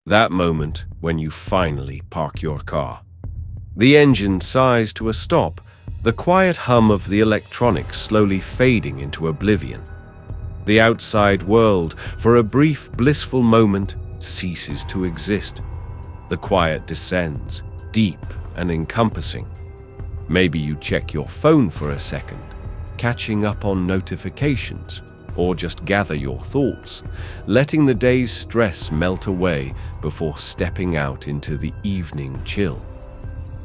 That moment when you finally park your car. The engine sighs to a stop, the quiet hum of the electronics slowly fading into oblivion. The outside world, for a brief, blissful moment, ceases to exist. The quiet descends, deep and encompassing. Maybe you check your phone for a second, catching up on notifications, or just gather your thoughts, letting the day's stress melt away before stepping out into the evening chill.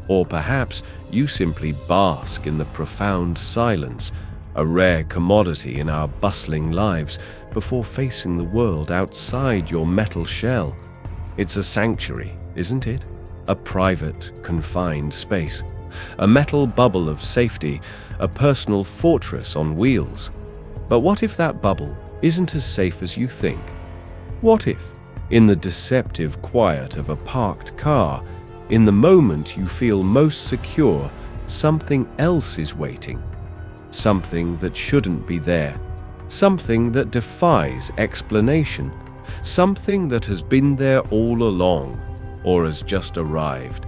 Or perhaps you simply bask in the profound silence, a rare commodity in our bustling lives, before facing the world outside your metal shell. It's a sanctuary, isn't it? A private, confined space. A metal bubble of safety, a personal fortress on wheels. But what if that bubble isn't as safe as you think? What if, in the deceptive quiet of a parked car, in the moment you feel most secure, something else is waiting? Something that shouldn't be there. Something that defies explanation. Something that has been there all along, or has just arrived.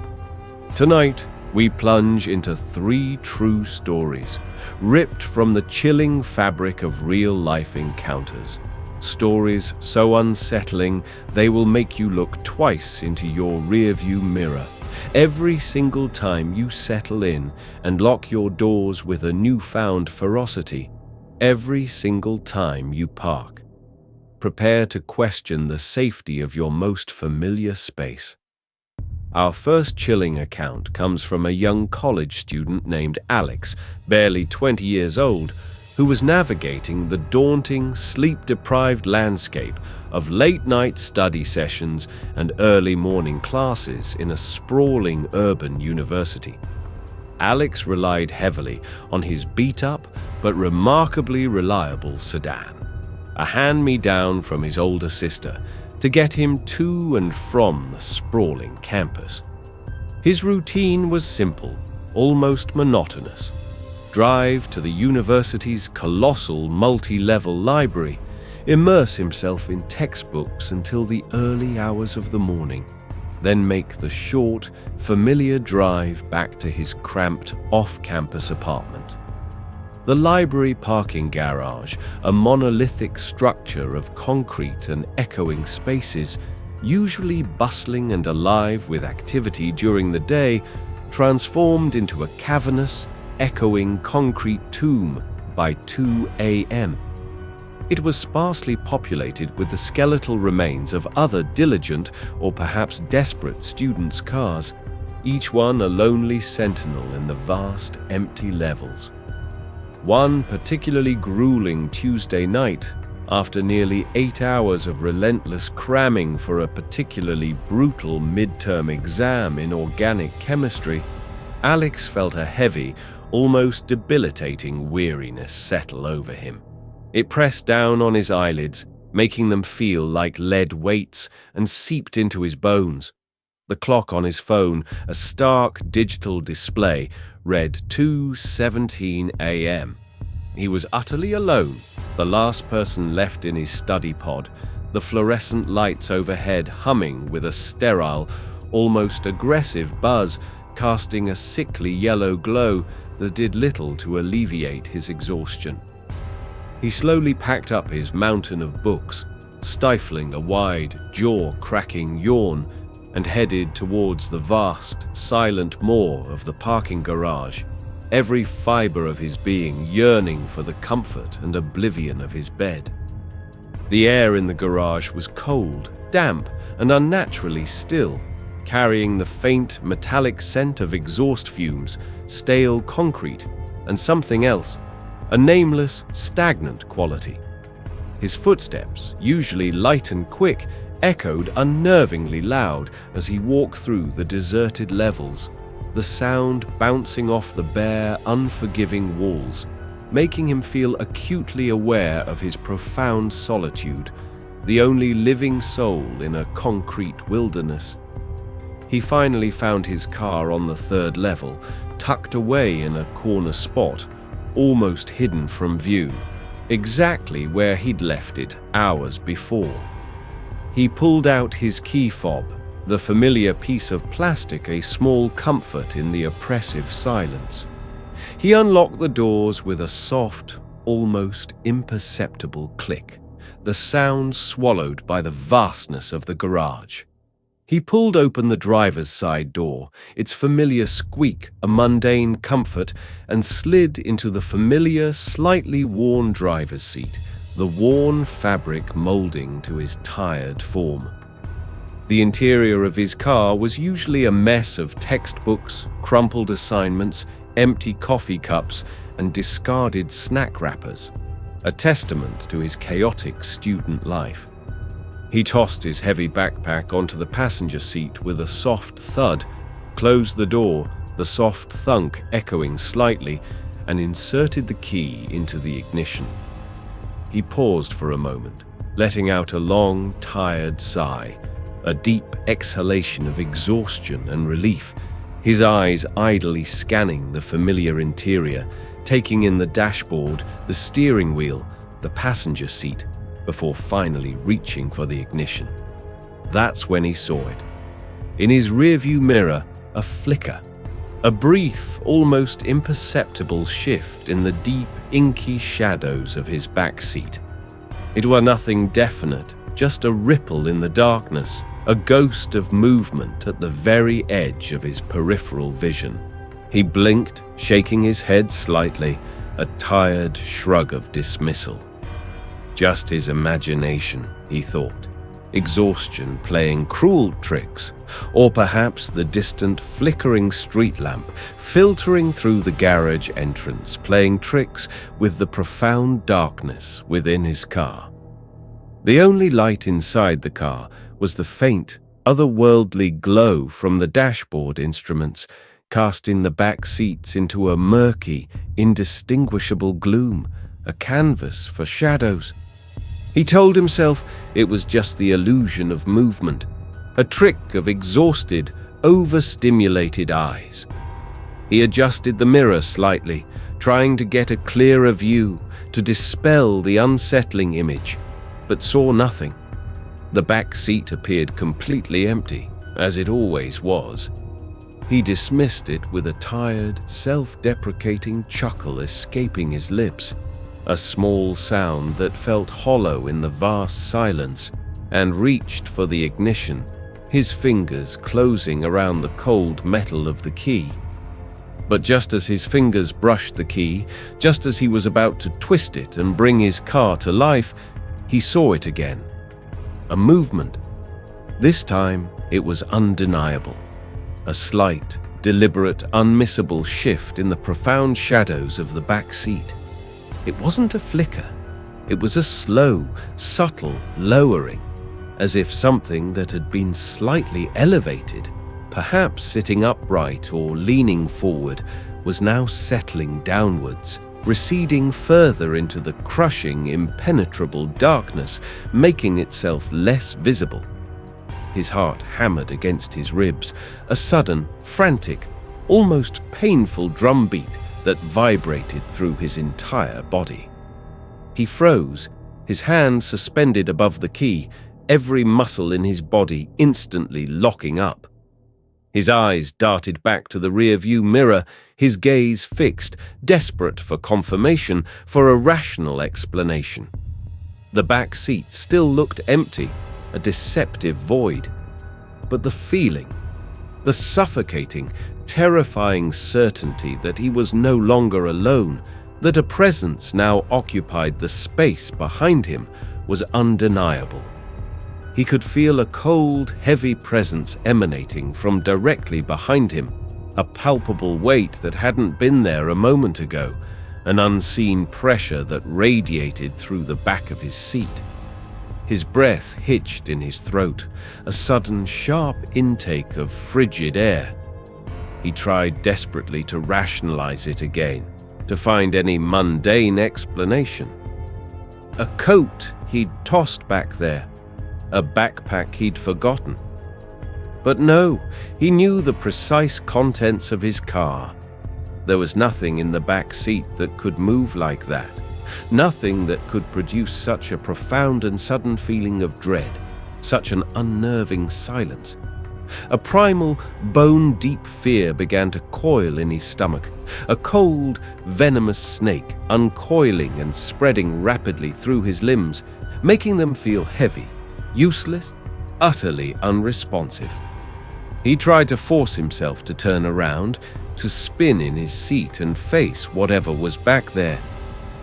Tonight, we plunge into 3 true stories, ripped from the chilling fabric of real-life encounters. Stories so unsettling, they will make you look twice into your rearview mirror every single time you settle in and lock your doors with a newfound ferocity. Every single time you park. Prepare to question the safety of your most familiar space. Our first chilling account comes from a young college student named Alex, barely 20 years old, who was navigating the daunting, sleep-deprived landscape of late-night study sessions and early morning classes in a sprawling urban university. Alex relied heavily on his beat-up but remarkably reliable sedan, a hand-me-down from his older sister, to get him to and from the sprawling campus. His routine was simple, almost monotonous. Drive to the university's colossal multi-level library, immerse himself in textbooks until the early hours of the morning, then make the short, familiar drive back to his cramped off-campus apartment. The library parking garage, a monolithic structure of concrete and echoing spaces, usually bustling and alive with activity during the day, transformed into a cavernous, echoing concrete tomb by 2 a.m. It was sparsely populated with the skeletal remains of other diligent or perhaps desperate students' cars, each one a lonely sentinel in the vast, empty levels. One particularly grueling Tuesday night, after nearly 8 hours of relentless cramming for a particularly brutal midterm exam in organic chemistry, Alex felt a heavy, almost debilitating weariness settle over him. It pressed down on his eyelids, making them feel like lead weights, and seeped into his bones. The clock on his phone, a stark digital display, read 2:17 a.m. He was utterly alone, the last person left in his study pod, the fluorescent lights overhead humming with a sterile, almost aggressive buzz, casting a sickly yellow glow that did little to alleviate his exhaustion. He slowly packed up his mountain of books, stifling a wide, jaw-cracking yawn, and headed towards the vast, silent maw of the parking garage, every fiber of his being yearning for the comfort and oblivion of his bed. The air in the garage was cold, damp, and unnaturally still, carrying the faint, metallic scent of exhaust fumes, stale concrete, and something else, a nameless, stagnant quality. His footsteps, usually light and quick, echoed unnervingly loud as he walked through the deserted levels, the sound bouncing off the bare, unforgiving walls, making him feel acutely aware of his profound solitude, the only living soul in a concrete wilderness. He finally found his car on the 3rd level, tucked away in a corner spot, almost hidden from view, exactly where he'd left it hours before. He pulled out his key fob, the familiar piece of plastic, a small comfort in the oppressive silence. He unlocked the doors with a soft, almost imperceptible click, the sound swallowed by the vastness of the garage. He pulled open the driver's side door, its familiar squeak a mundane comfort, and slid into the familiar, slightly worn driver's seat, the worn fabric molding to his tired form. The interior of his car was usually a mess of textbooks, crumpled assignments, empty coffee cups, and discarded snack wrappers, a testament to his chaotic student life. He tossed his heavy backpack onto the passenger seat with a soft thud, closed the door, the soft thunk echoing slightly, and inserted the key into the ignition. He paused for a moment, letting out a long, tired sigh, a deep exhalation of exhaustion and relief, his eyes idly scanning the familiar interior, taking in the dashboard, the steering wheel, the passenger seat, before finally reaching for the ignition. That's when he saw it. In his rearview mirror, a flicker, a brief, almost imperceptible shift in the deep, inky shadows of his back seat. It was nothing definite, just a ripple in the darkness, a ghost of movement at the very edge of his peripheral vision. He blinked, shaking his head slightly, a tired shrug of dismissal. Just his imagination, he thought. Exhaustion playing cruel tricks, or perhaps the distant flickering street lamp filtering through the garage entrance, playing tricks with the profound darkness within his car. The only light inside the car was the faint, otherworldly glow from the dashboard instruments, casting the back seats into a murky, indistinguishable gloom, a canvas for shadows. He told himself it was just the illusion of movement, a trick of exhausted, overstimulated eyes. He adjusted the mirror slightly, trying to get a clearer view, to dispel the unsettling image, but saw nothing. The back seat appeared completely empty, as it always was. He dismissed it with a tired, self-deprecating chuckle escaping his lips, a small sound that felt hollow in the vast silence, and reached for the ignition, his fingers closing around the cold metal of the key. But just as his fingers brushed the key, just as he was about to twist it and bring his car to life, he saw it again. A movement. This time, it was undeniable. A slight, deliberate, unmissable shift in the profound shadows of the back seat. It wasn't a flicker. It was a slow, subtle lowering, as if something that had been slightly elevated, perhaps sitting upright or leaning forward, was now settling downwards, receding further into the crushing, impenetrable darkness, making itself less visible. His heart hammered against his ribs, a sudden, frantic, almost painful drumbeat that vibrated through his entire body. He froze, his hand suspended above the key, every muscle in his body instantly locking up. His eyes darted back to the rearview mirror, his gaze fixed, desperate for confirmation, for a rational explanation. The back seat still looked empty, a deceptive void. But the feeling, the suffocating, terrifying certainty that he was no longer alone, that a presence now occupied the space behind him, was undeniable. He could feel a cold, heavy presence emanating from directly behind him, a palpable weight that hadn't been there a moment ago, an unseen pressure that radiated through the back of his seat. His breath hitched in his throat, a sudden, sharp intake of frigid air. He tried desperately to rationalize it again, to find any mundane explanation. A coat he'd tossed back there, a backpack he'd forgotten. But no, he knew the precise contents of his car. There was nothing in the back seat that could move like that, nothing that could produce such a profound and sudden feeling of dread, such an unnerving silence. A primal, bone-deep fear began to coil in his stomach, a cold, venomous snake uncoiling and spreading rapidly through his limbs, making them feel heavy, useless, utterly unresponsive. He tried to force himself to turn around, to spin in his seat and face whatever was back there,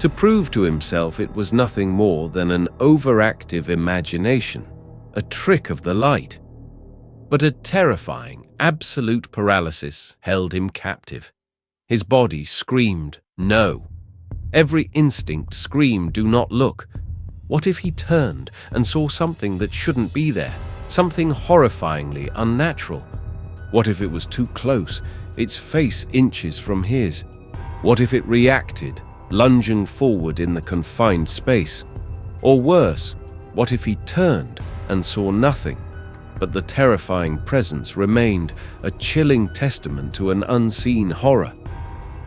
to prove to himself it was nothing more than an overactive imagination, a trick of the light. But a terrifying, absolute paralysis held him captive. His body screamed, no. Every instinct screamed, do not look. What if he turned and saw something that shouldn't be there, something horrifyingly unnatural? What if it was too close, its face inches from his? What if it reacted, lunging forward in the confined space? Or worse, what if he turned and saw nothing? But the terrifying presence remained, a chilling testament to an unseen horror.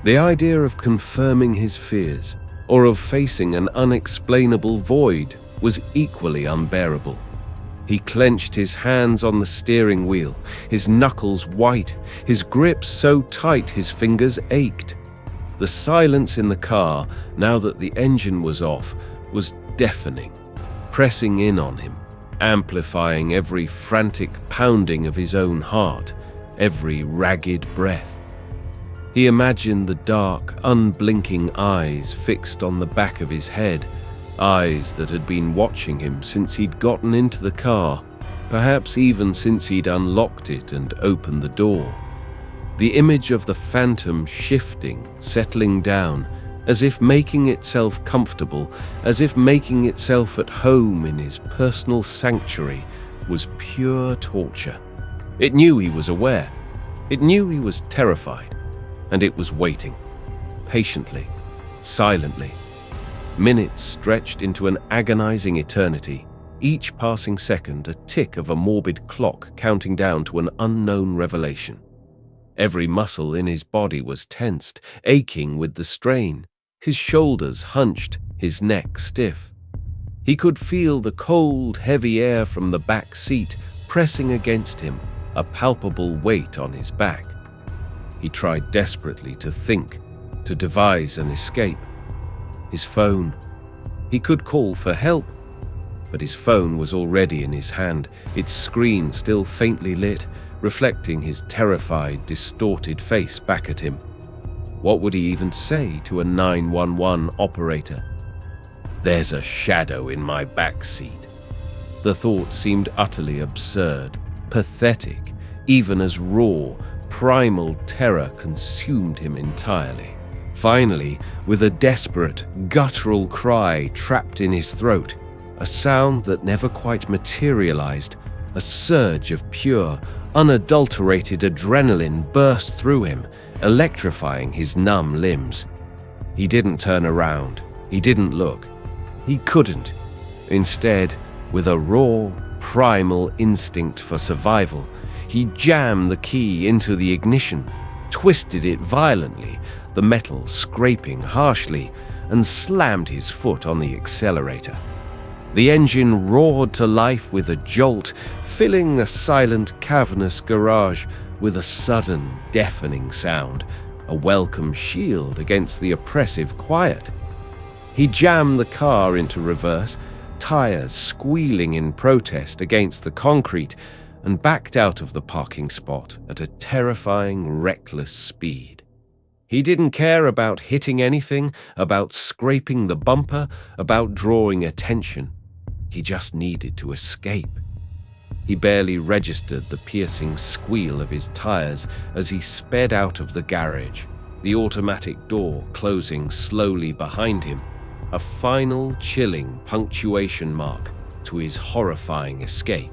The idea of confirming his fears, or of facing an unexplainable void, was equally unbearable. He clenched his hands on the steering wheel, his knuckles white, his grip so tight his fingers ached. The silence in the car, now that the engine was off, was deafening, pressing in on him, amplifying every frantic pounding of his own heart, every ragged breath. He imagined the dark, unblinking eyes fixed on the back of his head, eyes that had been watching him since he'd gotten into the car, perhaps even since he'd unlocked it and opened the door. The image of the phantom shifting, settling down, as if making itself comfortable, as if making itself at home in his personal sanctuary, was pure torture. It knew he was aware. It knew he was terrified. And it was waiting, patiently, silently. Minutes stretched into an agonizing eternity, each passing second a tick of a morbid clock counting down to an unknown revelation. Every muscle in his body was tensed, aching with the strain, his shoulders hunched, his neck stiff. He could feel the cold, heavy air from the back seat pressing against him, a palpable weight on his back. He tried desperately to think, to devise an escape. His phone. He could call for help, but his phone was already in his hand, its screen still faintly lit, reflecting his terrified, distorted face back at him. What would he even say to a 911 operator? There's a shadow in my backseat. The thought seemed utterly absurd, pathetic, even as raw, primal terror consumed him entirely. Finally, with a desperate, guttural cry trapped in his throat, a sound that never quite materialized, a surge of pure, unadulterated adrenaline burst through him, electrifying his numb limbs. He didn't turn around. He didn't look. He couldn't. Instead, with a raw, primal instinct for survival, he jammed the key into the ignition, twisted it violently, the metal scraping harshly, and slammed his foot on the accelerator. The engine roared to life with a jolt, filling the silent, cavernous garage with a sudden, deafening sound, a welcome shield against the oppressive quiet. He jammed the car into reverse, tires squealing in protest against the concrete, and backed out of the parking spot at a terrifying, reckless speed. He didn't care about hitting anything, about scraping the bumper, about drawing attention. He just needed to escape. He barely registered the piercing squeal of his tires as he sped out of the garage, the automatic door closing slowly behind him, a final chilling punctuation mark to his horrifying escape.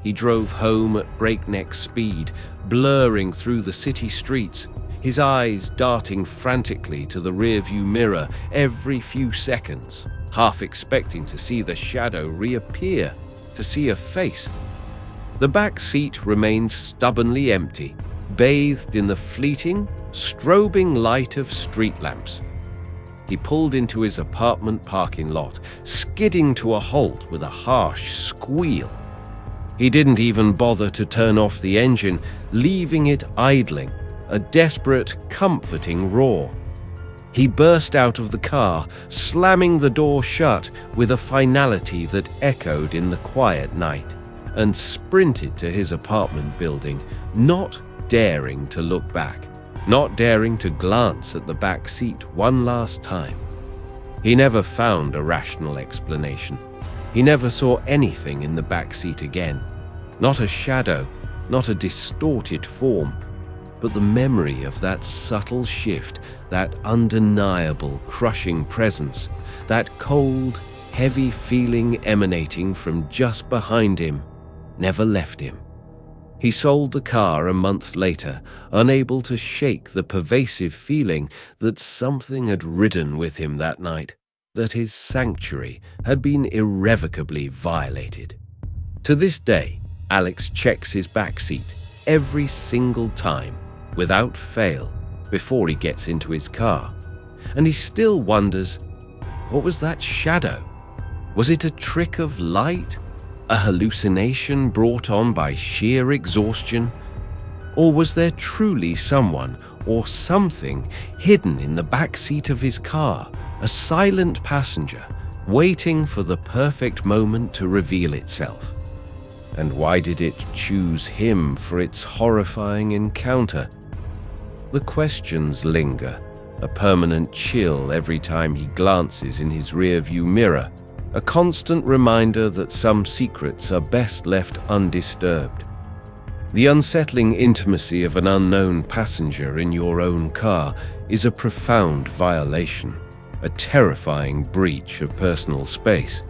He drove home at breakneck speed, blurring through the city streets, his eyes darting frantically to the rearview mirror every few seconds, half expecting to see the shadow reappear, to see a face. The back seat remained stubbornly empty, bathed in the fleeting, strobing light of street lamps. He pulled into his apartment parking lot, skidding to a halt with a harsh squeal He didn't even bother to turn off the engine, leaving it idling, a desperate, comforting roar. He burst out of the car, slamming the door shut with a finality that echoed in the quiet night, and sprinted to his apartment building, not daring to look back, not daring to glance at the back seat one last time. He never found a rational explanation. He never saw anything in the back seat again. Not a shadow, not a distorted form, but the memory of that subtle shift, that undeniable, crushing presence, that cold, heavy feeling emanating from just behind him, never left him. He sold the car a month later, unable to shake the pervasive feeling that something had ridden with him that night, that his sanctuary had been irrevocably violated. To this day, Alex checks his backseat every single time, without fail, before he gets into his car. And he still wonders, what was that shadow? Was it a trick of light? A hallucination brought on by sheer exhaustion? Or was there truly someone or something hidden in the backseat of his car, a silent passenger, waiting for the perfect moment to reveal itself? And why did it choose him for its horrifying encounter? The questions linger, a permanent chill every time he glances in his rearview mirror, a constant reminder that some secrets are best left undisturbed. The unsettling intimacy of an unknown passenger in your own car is a profound violation, a terrifying breach of personal space.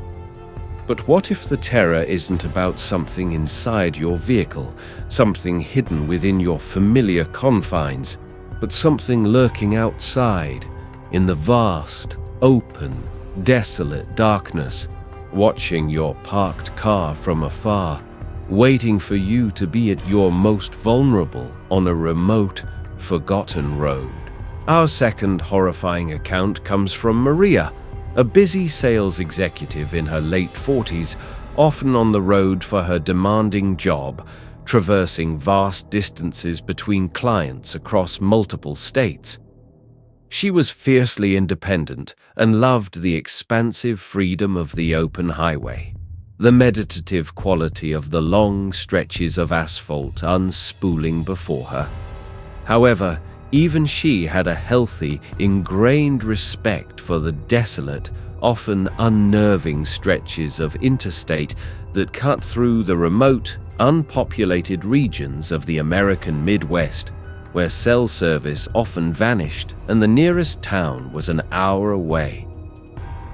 But what if the terror isn't about something inside your vehicle, something hidden within your familiar confines, but something lurking outside, in the vast, open, desolate darkness, watching your parked car from afar, waiting for you to be at your most vulnerable on a remote, forgotten road? Our second horrifying account comes from Maria, a busy sales executive in her late 40s, often on the road for her demanding job, traversing vast distances between clients across multiple states. She was fiercely independent and loved the expansive freedom of the open highway, the meditative quality of the long stretches of asphalt unspooling before her. However, even she had a healthy, ingrained respect for the desolate, often unnerving stretches of interstate that cut through the remote, unpopulated regions of the American Midwest, where cell service often vanished and the nearest town was an hour away.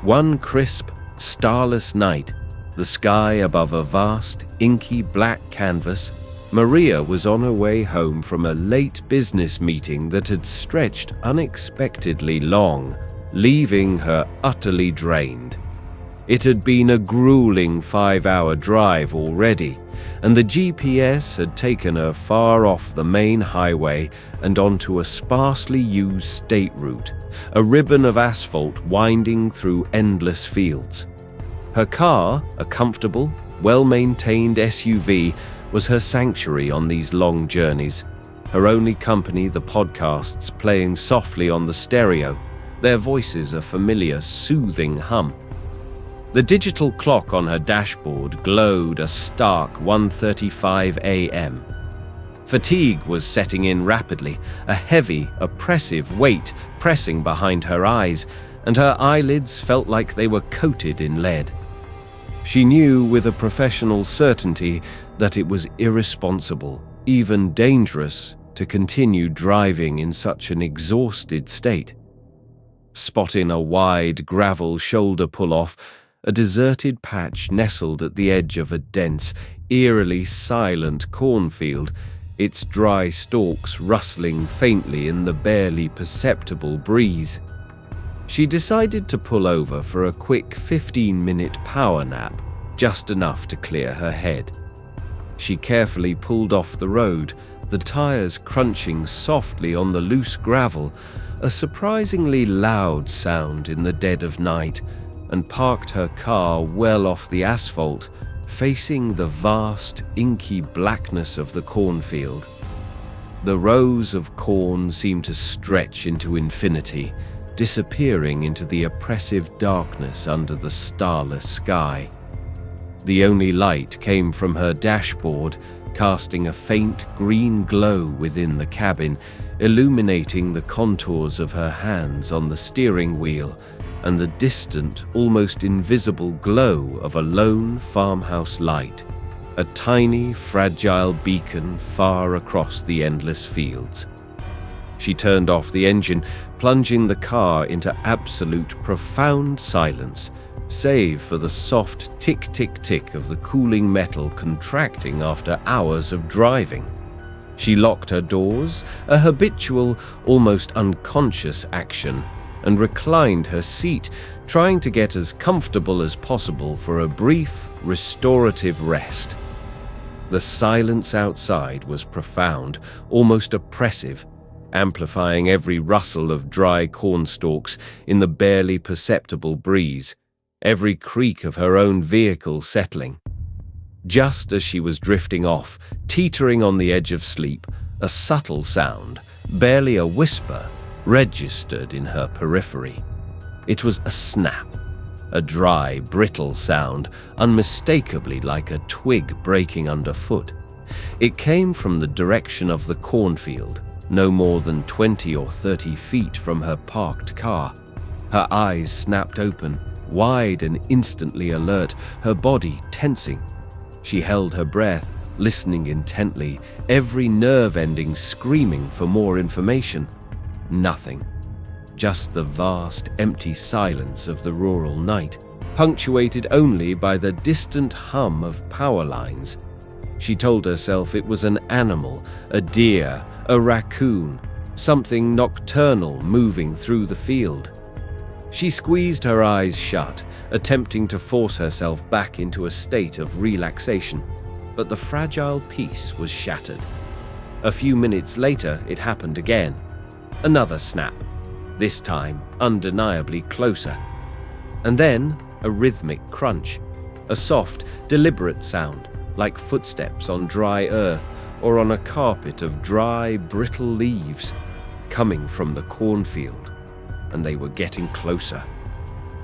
One crisp, starless night, the sky above a vast, inky black canvas, Maria was on her way home from a late business meeting that had stretched unexpectedly long, leaving her utterly drained. It had been a grueling 5-hour drive already, and the GPS had taken her far off the main highway and onto a sparsely used state route, a ribbon of asphalt winding through endless fields. Her car, a comfortable, well-maintained SUV, was her sanctuary on these long journeys, her only company the podcasts playing softly on the stereo, their voices a familiar, soothing hum. The digital clock on her dashboard glowed a stark 1:35 a.m. Fatigue was setting in rapidly, a heavy, oppressive weight pressing behind her eyes, and her eyelids felt like they were coated in lead. She knew with a professional certainty that it was irresponsible, even dangerous, to continue driving in such an exhausted state. Spotting a wide gravel shoulder pull-off, a deserted patch nestled at the edge of a dense, eerily silent cornfield, its dry stalks rustling faintly in the barely perceptible breeze. She decided to pull over for a quick 15-minute power nap, just enough to clear her head. She carefully pulled off the road, the tires crunching softly on the loose gravel, a surprisingly loud sound in the dead of night, and parked her car well off the asphalt, facing the vast, inky blackness of the cornfield. The rows of corn seemed to stretch into infinity, disappearing into the oppressive darkness under the starless sky. The only light came from her dashboard, casting a faint green glow within the cabin, illuminating the contours of her hands on the steering wheel and the distant, almost invisible glow of a lone farmhouse light, a tiny, fragile beacon far across the endless fields. She turned off the engine, plunging the car into absolute, profound silence, save for the soft tick-tick-tick of the cooling metal contracting after hours of driving. She locked her doors, a habitual, almost unconscious action, and reclined her seat, trying to get as comfortable as possible for a brief, restorative rest. The silence outside was profound, almost oppressive, amplifying every rustle of dry cornstalks in the barely perceptible breeze, every creak of her own vehicle settling. Just as she was drifting off, teetering on the edge of sleep, a subtle sound, barely a whisper, registered in her periphery. It was a snap, a dry, brittle sound, unmistakably like a twig breaking underfoot. It came from the direction of the cornfield, no more than 20 or 30 feet from her parked car. Her eyes snapped open, wide and instantly alert, her body tensing. She held her breath, listening intently, every nerve ending screaming for more information. Nothing. Just the vast, empty silence of the rural night, punctuated only by the distant hum of power lines. She told herself it was an animal, a deer, a raccoon, something nocturnal moving through the field. She squeezed her eyes shut, attempting to force herself back into a state of relaxation, but the fragile peace was shattered. A few minutes later, it happened again. Another snap, this time undeniably closer. And then a rhythmic crunch, a soft, deliberate sound, like footsteps on dry earth or on a carpet of dry, brittle leaves, coming from the cornfield, and they were getting closer.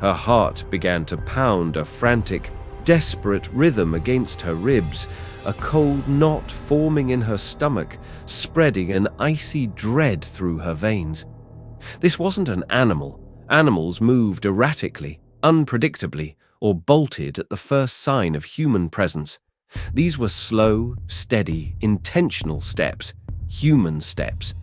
Her heart began to pound a frantic, desperate rhythm against her ribs, a cold knot forming in her stomach, spreading an icy dread through her veins. This wasn't an animal. Animals moved erratically, unpredictably, or bolted at the first sign of human presence. These were slow, steady, intentional steps, human steps.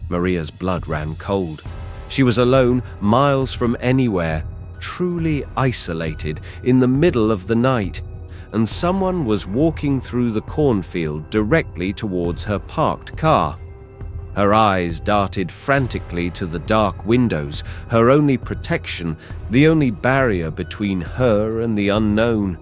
Maria's blood ran cold. She was alone, miles from anywhere, truly isolated, in the middle of the night, and someone was walking through the cornfield directly towards her parked car. Her eyes darted frantically to the dark windows, her only protection, the only barrier between her and the unknown.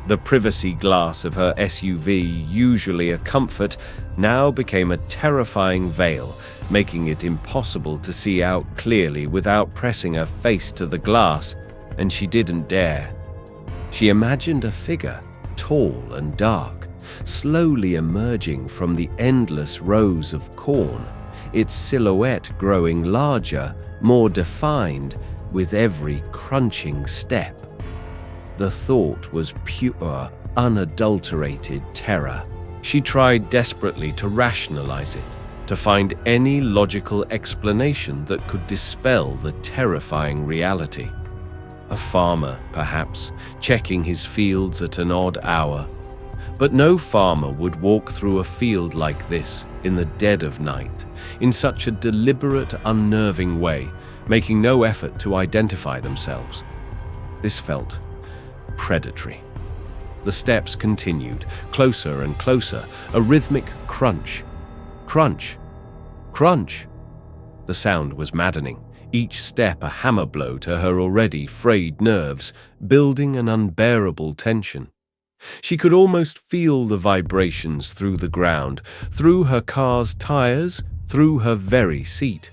The privacy glass of her SUV, usually a comfort, now became a terrifying veil, making it impossible to see out clearly without pressing her face to the glass, and she didn't dare. She imagined a figure, tall and dark, slowly emerging from the endless rows of corn, its silhouette growing larger, more defined, with every crunching step. The thought was pure, unadulterated terror. She tried desperately to rationalize it, to find any logical explanation that could dispel the terrifying reality. A farmer, perhaps, checking his fields at an odd hour. But no farmer would walk through a field like this in the dead of night, in such a deliberate, unnerving way, making no effort to identify themselves. This felt predatory. The steps continued, closer and closer, a rhythmic crunch. Crunch. Crunch. The sound was maddening, each step a hammer blow to her already frayed nerves, building an unbearable tension. She could almost feel the vibrations through the ground, through her car's tires, through her very seat.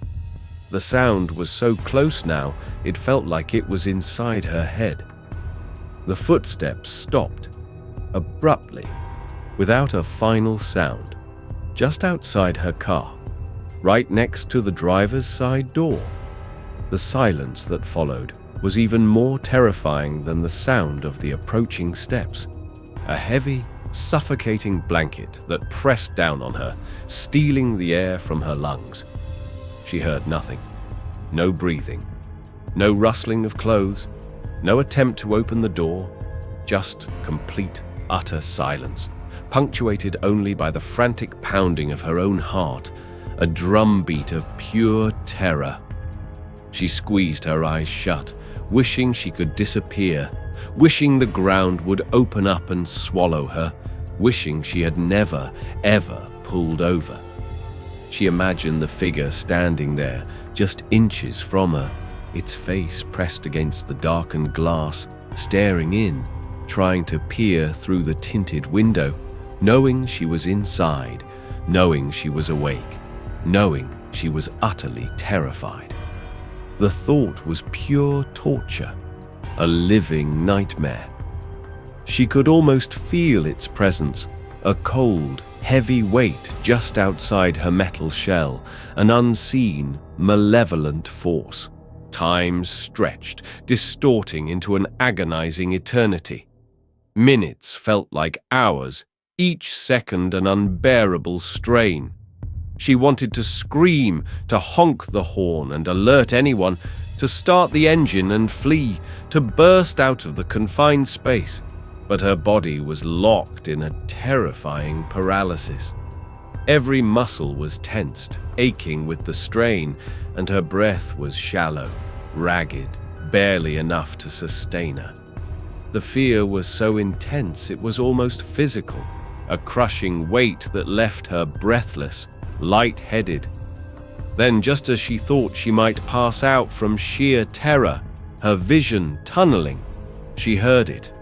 The sound was so close now, it felt like it was inside her head. The footsteps stopped. abruptly, without a final sound, just outside her car, right next to the driver's side door. The silence that followed was even more terrifying than the sound of the approaching steps. A heavy, suffocating blanket that pressed down on her, stealing the air from her lungs. She heard nothing. No breathing. No rustling of clothes. No attempt to open the door. Just complete, utter silence, punctuated only by the frantic pounding of her own heart, a drumbeat of pure terror. She squeezed her eyes shut, wishing she could disappear, wishing the ground would open up and swallow her, wishing she had never, ever pulled over. She imagined the figure standing there, just inches from her, its face pressed against the darkened glass, staring in, trying to peer through the tinted window, knowing she was inside, knowing she was awake, knowing she was utterly terrified. The thought was pure torture, a living nightmare. She could almost feel its presence, a cold, heavy weight just outside her metal shell, an unseen, malevolent force. Time stretched, distorting into an agonizing eternity. Minutes felt like hours, each second an unbearable strain. She wanted to scream, to honk the horn and alert anyone, to start the engine and flee, to burst out of the confined space. But her body was locked in a terrifying paralysis. Every muscle was tensed, aching with the strain, and her breath was shallow, ragged, barely enough to sustain her. The fear was so intense it was almost physical, a crushing weight that left her breathless, light-headed. Then, just as she thought she might pass out from sheer terror, her vision tunneling, she heard it.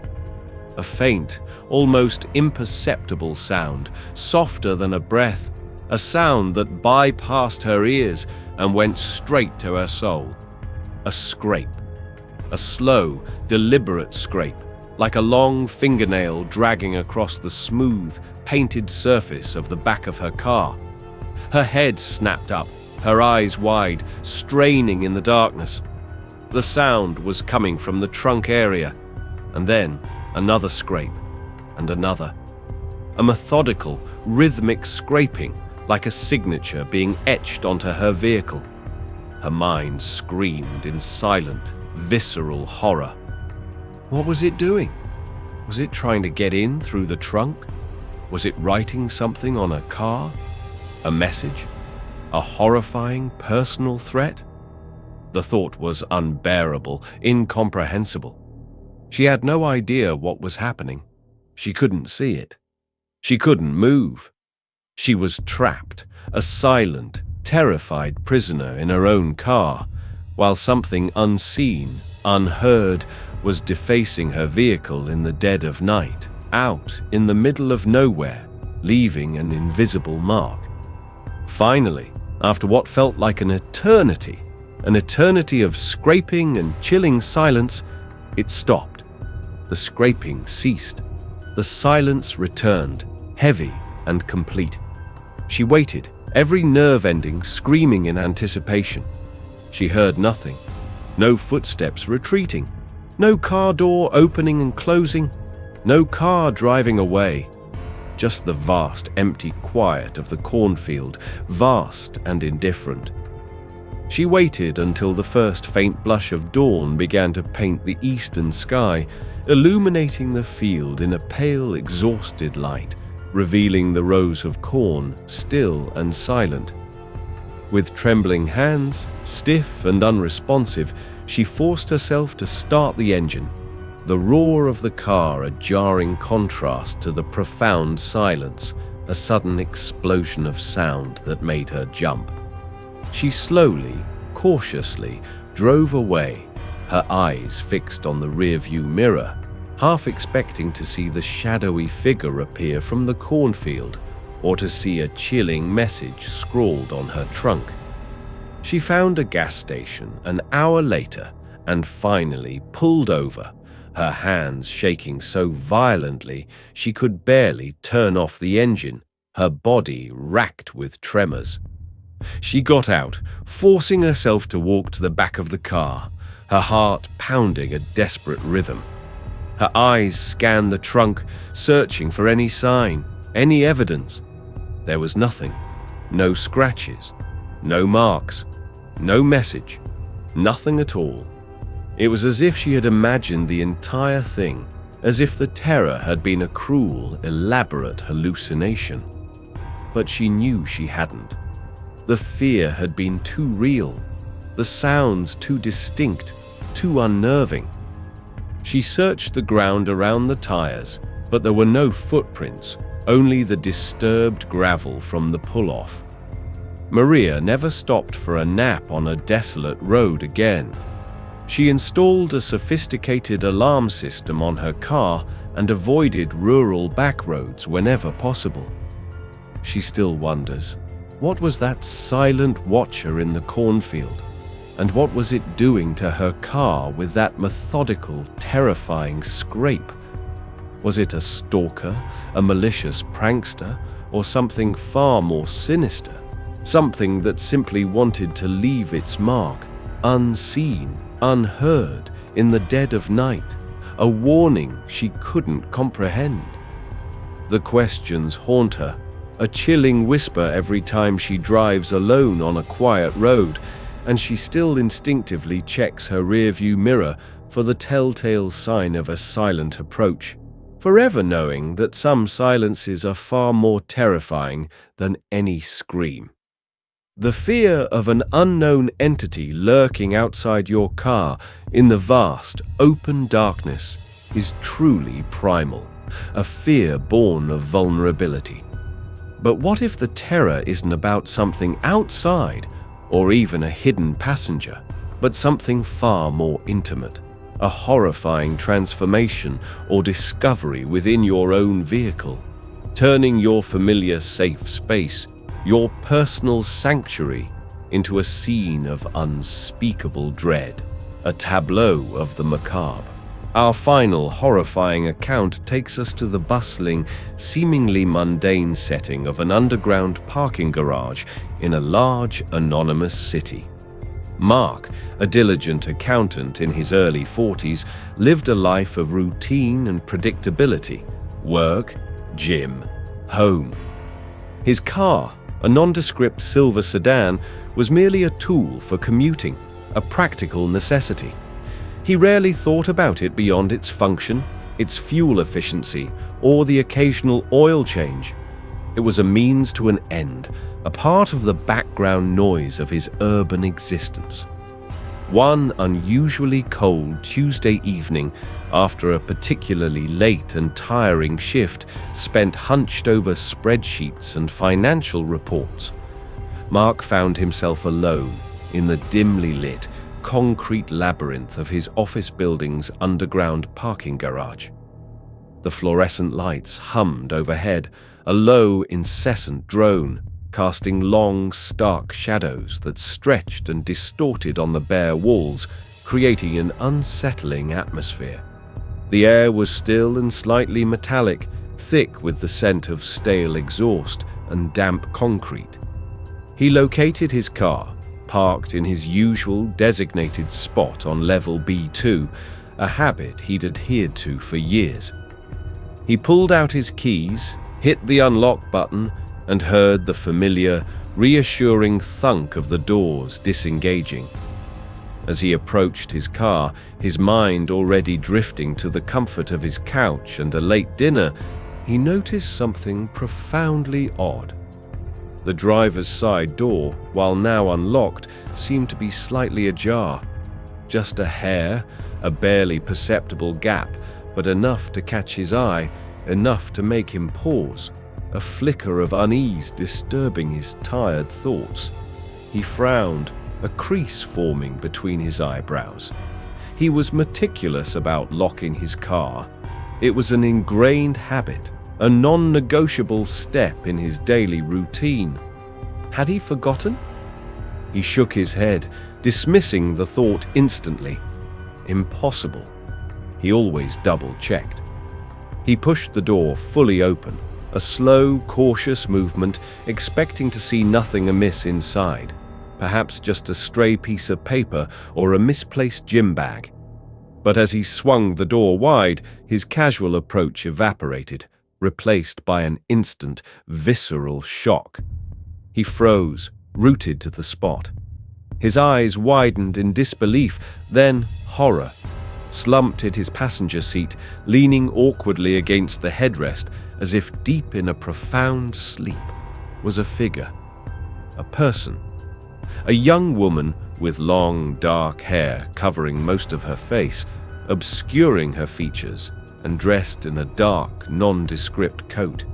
A faint, almost imperceptible sound, softer than a breath, a sound that bypassed her ears and went straight to her soul. A scrape. A slow, deliberate scrape, like a long fingernail dragging across the smooth, painted surface of the back of her car. Her head snapped up, her eyes wide, straining in the darkness. The sound was coming from the trunk area, and then another scrape, and another. A methodical, rhythmic scraping, like a signature being etched onto her vehicle. Her mind screamed in silent, visceral horror. What was it doing? Was it trying to get in through the trunk? Was it writing something on a car? A message? A horrifying personal threat? The thought was unbearable, incomprehensible. She had no idea what was happening. She couldn't see it. She couldn't move. She was trapped, a silent, terrified prisoner in her own car, while something unseen, unheard, was defacing her vehicle in the dead of night, out in the middle of nowhere, leaving an invisible mark. Finally, after what felt like an eternity of scraping and chilling silence, it stopped. The scraping ceased. The silence returned, heavy and complete. She waited, every nerve ending screaming in anticipation. She heard nothing. No footsteps retreating. No car door opening and closing. No car driving away. Just the vast, empty quiet of the cornfield, vast and indifferent. She waited until the first faint blush of dawn began to paint the eastern sky, illuminating the field in a pale, exhausted light, revealing the rows of corn, still and silent. With trembling hands, stiff and unresponsive, she forced herself to start the engine, the roar of the car a jarring contrast to the profound silence, a sudden explosion of sound that made her jump. She slowly, cautiously drove away, her eyes fixed on the rearview mirror, half expecting to see the shadowy figure appear from the cornfield or to see a chilling message scrawled on her trunk. She found a gas station an hour later and finally pulled over, her hands shaking so violently she could barely turn off the engine, her body racked with tremors. She got out, forcing herself to walk to the back of the car, her heart pounding a desperate rhythm. Her eyes scanned the trunk, searching for any sign, any evidence. There was nothing. No scratches, no marks, no message, nothing at all. It was as if she had imagined the entire thing, as if the terror had been a cruel, elaborate hallucination. But she knew she hadn't. The fear had been too real, the sounds too distinct, too unnerving. She searched the ground around the tires, but there were no footprints, only the disturbed gravel from the pull-off. Maria never stopped for a nap on a desolate road again. She installed a sophisticated alarm system on her car and avoided rural backroads whenever possible. She still wonders, what was that silent watcher in the cornfield? And what was it doing to her car with that methodical, terrifying scrape? Was it a stalker, a malicious prankster, or something far more sinister? Something that simply wanted to leave its mark, unseen, unheard, in the dead of night, a warning she couldn't comprehend. The questions haunt her, a chilling whisper every time she drives alone on a quiet road, and she still instinctively checks her rearview mirror for the telltale sign of a silent approach, forever knowing that some silences are far more terrifying than any scream. The fear of an unknown entity lurking outside your car in the vast, open darkness is truly primal, a fear born of vulnerability. But what if the terror isn't about something outside, or even a hidden passenger, but something far more intimate, a horrifying transformation or discovery within your own vehicle, turning your familiar safe space, your personal sanctuary, into a scene of unspeakable dread, a tableau of the macabre. Our final horrifying account takes us to the bustling, seemingly mundane setting of an underground parking garage in a large, anonymous city. Mark, a diligent accountant in his early 40s, lived a life of routine and predictability: work, gym, home. His car, a nondescript silver sedan, was merely a tool for commuting, a practical necessity. He rarely thought about it beyond its function, its fuel efficiency, or the occasional oil change. It was a means to an end, a part of the background noise of his urban existence. One unusually cold Tuesday evening, after a particularly late and tiring shift spent hunched over spreadsheets and financial reports, Mark found himself alone in the dimly lit, concrete labyrinth of his office building's underground parking garage. The fluorescent lights hummed overhead, a low, incessant drone, casting long, stark shadows that stretched and distorted on the bare walls, creating an unsettling atmosphere. The air was still and slightly metallic, thick with the scent of stale exhaust and damp concrete. He located his car, parked in his usual designated spot on level B2, a habit he'd adhered to for years. He pulled out his keys, hit the unlock button, and heard the familiar, reassuring thunk of the doors disengaging. As he approached his car, his mind already drifting to the comfort of his couch and a late dinner, he noticed something profoundly odd. The driver's side door, while now unlocked, seemed to be slightly ajar. Just a hair, a barely perceptible gap, but enough to catch his eye, enough to make him pause, a flicker of unease disturbing his tired thoughts. He frowned, a crease forming between his eyebrows. He was meticulous about locking his car. It was an ingrained habit, a non-negotiable step in his daily routine. Had he forgotten? He shook his head, dismissing the thought instantly. Impossible. He always double-checked. He pushed the door fully open, a slow, cautious movement, expecting to see nothing amiss inside, perhaps just a stray piece of paper or a misplaced gym bag. But as he swung the door wide, his casual approach evaporated, replaced by an instant, visceral shock. He froze, rooted to the spot. His eyes widened in disbelief, then horror. Slumped at his passenger seat, leaning awkwardly against the headrest, as if deep in a profound sleep, was a figure. A person. A young woman with long, dark hair covering most of her face, obscuring her features, and dressed in a dark, nondescript coat.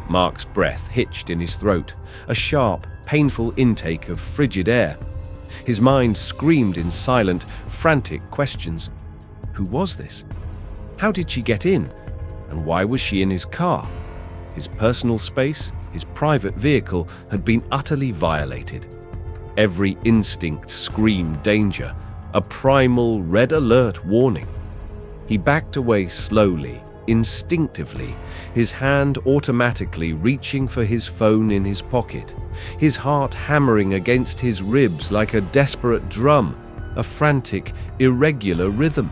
Mark's breath hitched in his throat, a sharp, painful intake of frigid air. His mind screamed in silent, frantic questions. Who was this? How did she get in? And why was she in his car? His personal space, his private vehicle, had been utterly violated. Every instinct screamed danger, a primal red alert warning. He backed away slowly, instinctively, his hand automatically reaching for his phone in his pocket, his heart hammering against his ribs like a desperate drum, a frantic, irregular rhythm.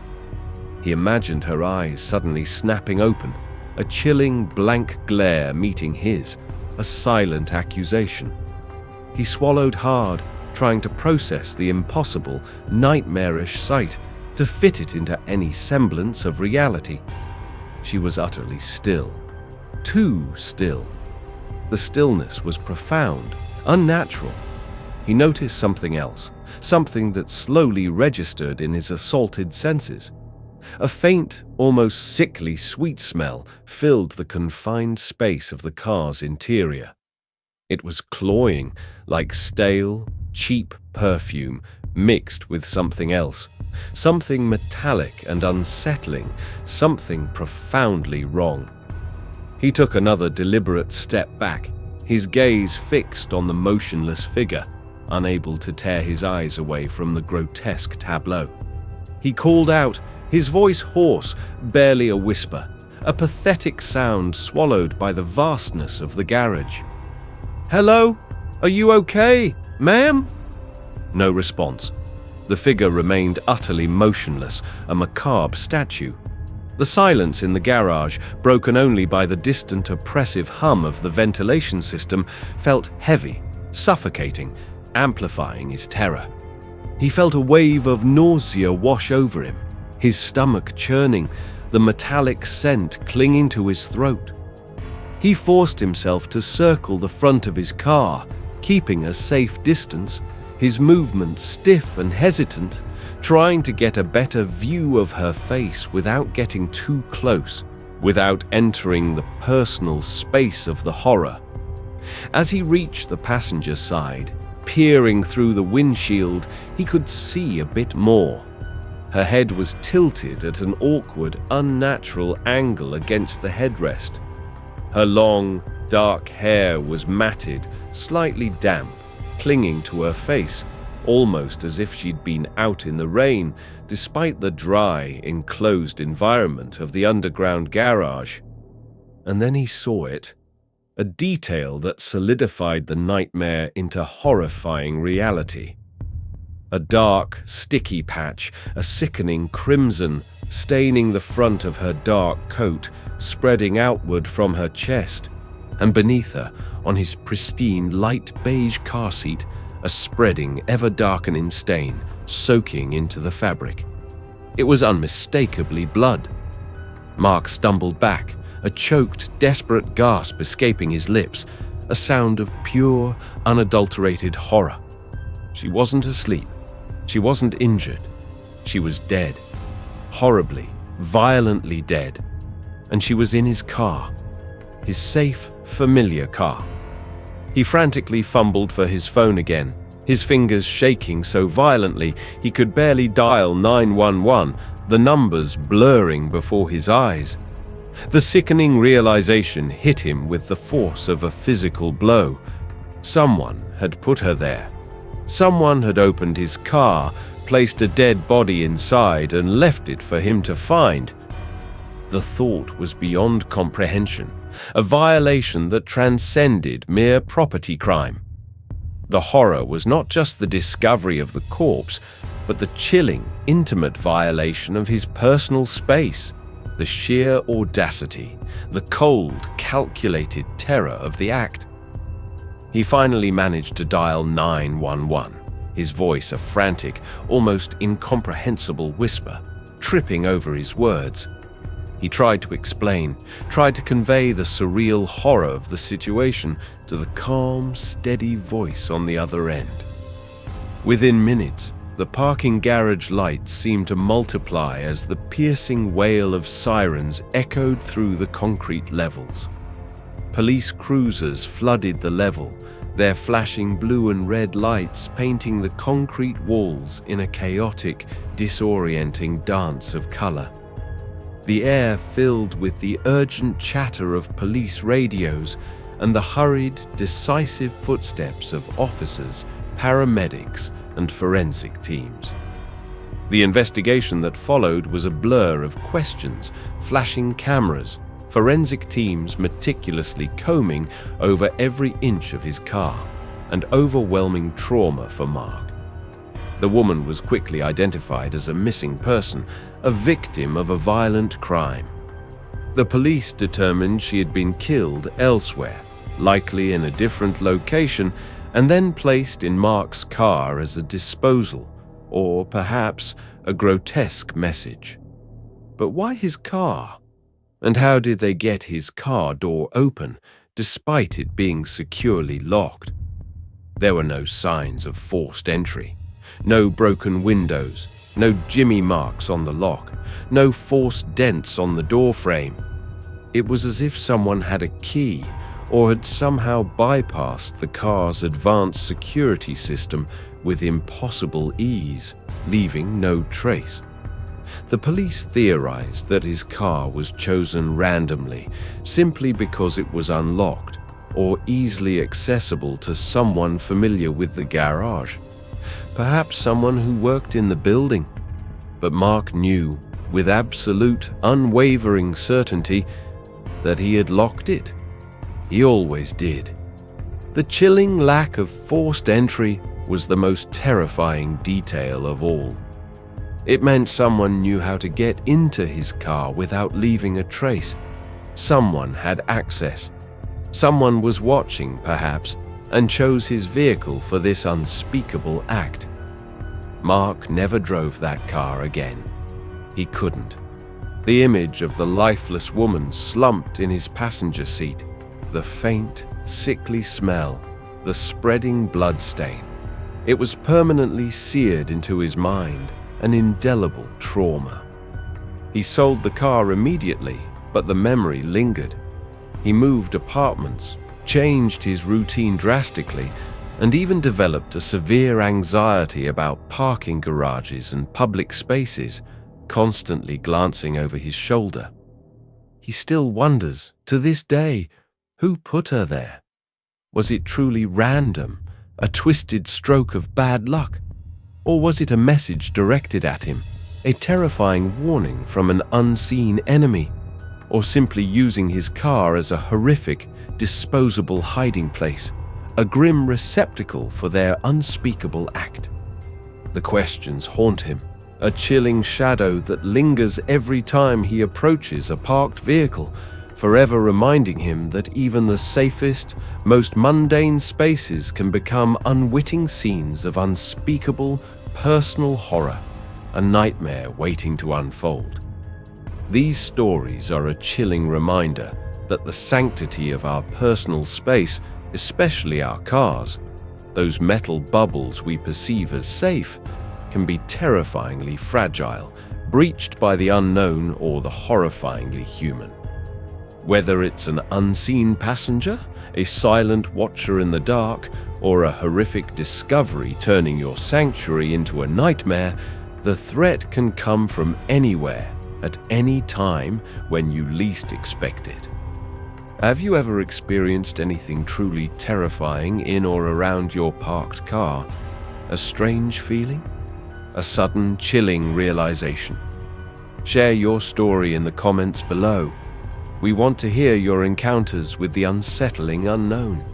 He imagined her eyes suddenly snapping open, a chilling, blank glare meeting his, a silent accusation. He swallowed hard, trying to process the impossible, nightmarish sight, to fit it into any semblance of reality. She was utterly still. Too still. The stillness was profound, unnatural. He noticed something else, something that slowly registered in his assaulted senses. A faint, almost sickly sweet smell filled the confined space of the car's interior. It was cloying, like stale, cheap perfume mixed with something else, something metallic and unsettling, something profoundly wrong. He took another deliberate step back, his gaze fixed on the motionless figure, unable to tear his eyes away from the grotesque tableau. He called out, his voice hoarse, barely a whisper, a pathetic sound swallowed by the vastness of the garage. "Hello? Are you okay, ma'am?" No response. The figure remained utterly motionless, a macabre statue. The silence in the garage, broken only by the distant oppressive hum of the ventilation system, felt heavy, suffocating, amplifying his terror. He felt a wave of nausea wash over him, his stomach churning, the metallic scent clinging to his throat. He forced himself to circle the front of his car, keeping a safe distance, his movements stiff and hesitant, trying to get a better view of her face without getting too close, without entering the personal space of the horror. As he reached the passenger side, peering through the windshield, he could see a bit more. Her head was tilted at an awkward, unnatural angle against the headrest. Her long, dark hair was matted, slightly damp, clinging to her face, almost as if she'd been out in the rain, despite the dry, enclosed environment of the underground garage. And then he saw it, a detail that solidified the nightmare into horrifying reality. A dark, sticky patch, a sickening crimson, staining the front of her dark coat, spreading outward from her chest, and beneath her, on his pristine light beige car seat, a spreading, ever-darkening stain, soaking into the fabric. It was unmistakably blood. Mark stumbled back, a choked, desperate gasp escaping his lips, a sound of pure, unadulterated horror. She wasn't asleep. She wasn't injured. She was dead. Horribly, violently dead. And she was in his car. His safe, familiar car. He frantically fumbled for his phone again, his fingers shaking so violently he could barely dial 911, the numbers blurring before his eyes. The sickening realization hit him with the force of a physical blow. Someone had put her there. Someone had opened his car, placed a dead body inside and left it for him to find. The thought was beyond comprehension, a violation that transcended mere property crime. The horror was not just the discovery of the corpse, but the chilling, intimate violation of his personal space, the sheer audacity, the cold, calculated terror of the act. He finally managed to dial 911, his voice a frantic, almost incomprehensible whisper, tripping over his words. He tried to explain, tried to convey the surreal horror of the situation to the calm, steady voice on the other end. Within minutes, the parking garage lights seemed to multiply as the piercing wail of sirens echoed through the concrete levels. Police cruisers flooded the level, their flashing blue and red lights painting the concrete walls in a chaotic, disorienting dance of color. The air filled with the urgent chatter of police radios and the hurried, decisive footsteps of officers, paramedics, and forensic teams. The investigation that followed was a blur of questions, flashing cameras, forensic teams meticulously combing over every inch of his car, and overwhelming trauma for Mark. The woman was quickly identified as a missing person, a victim of a violent crime. The police determined she had been killed elsewhere, likely in a different location, and then placed in Mark's car as a disposal, or perhaps a grotesque message. But why his car? And how did they get his car door open, despite it being securely locked? There were no signs of forced entry. No broken windows, no jimmy marks on the lock, no forced dents on the door frame. It was as if someone had a key or had somehow bypassed the car's advanced security system with impossible ease, leaving no trace. The police theorized that his car was chosen randomly, simply because it was unlocked or easily accessible to someone familiar with the garage. Perhaps someone who worked in the building. But Mark knew, with absolute, unwavering certainty, that he had locked it. He always did. The chilling lack of forced entry was the most terrifying detail of all. It meant someone knew how to get into his car without leaving a trace. Someone had access. Someone was watching, perhaps, and chose his vehicle for this unspeakable act. Mark never drove that car again. He couldn't. The image of the lifeless woman slumped in his passenger seat, the faint, sickly smell, the spreading blood stain. It was permanently seared into his mind, an indelible trauma. He sold the car immediately, but the memory lingered. He moved apartments, changed his routine drastically, and even developed a severe anxiety about parking garages and public spaces, constantly glancing over his shoulder. He still wonders, to this day, who put her there? Was it truly random, a twisted stroke of bad luck? Or was it a message directed at him, a terrifying warning from an unseen enemy? Or simply using his car as a horrific, disposable hiding place, a grim receptacle for their unspeakable act? The questions haunt him, a chilling shadow that lingers every time he approaches a parked vehicle, forever reminding him that even the safest, most mundane spaces can become unwitting scenes of unspeakable, personal horror, a nightmare waiting to unfold. These stories are a chilling reminder that the sanctity of our personal space, especially our cars, those metal bubbles we perceive as safe, can be terrifyingly fragile, breached by the unknown or the horrifyingly human. Whether it's an unseen passenger, a silent watcher in the dark, or a horrific discovery turning your sanctuary into a nightmare, the threat can come from anywhere, at any time, when you least expect it. Have you ever experienced anything truly terrifying in or around your parked car? A strange feeling? a sudden, chilling realization? Share your story in the comments below. We want to hear your encounters with the unsettling unknown.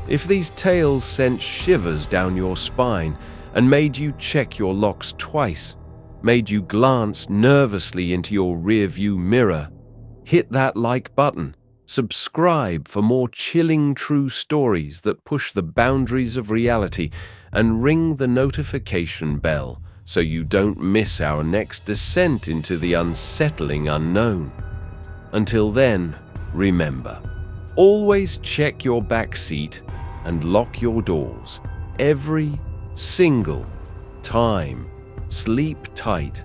If these tales sent shivers down your spine and made you check your locks twice, made you glance nervously into your rearview mirror, hit that like button, subscribe for more chilling true stories that push the boundaries of reality, and ring the notification bell so you don't miss our next descent into the unsettling unknown. Until then, remember, always check your back seat and lock your doors every single time. Sleep tight.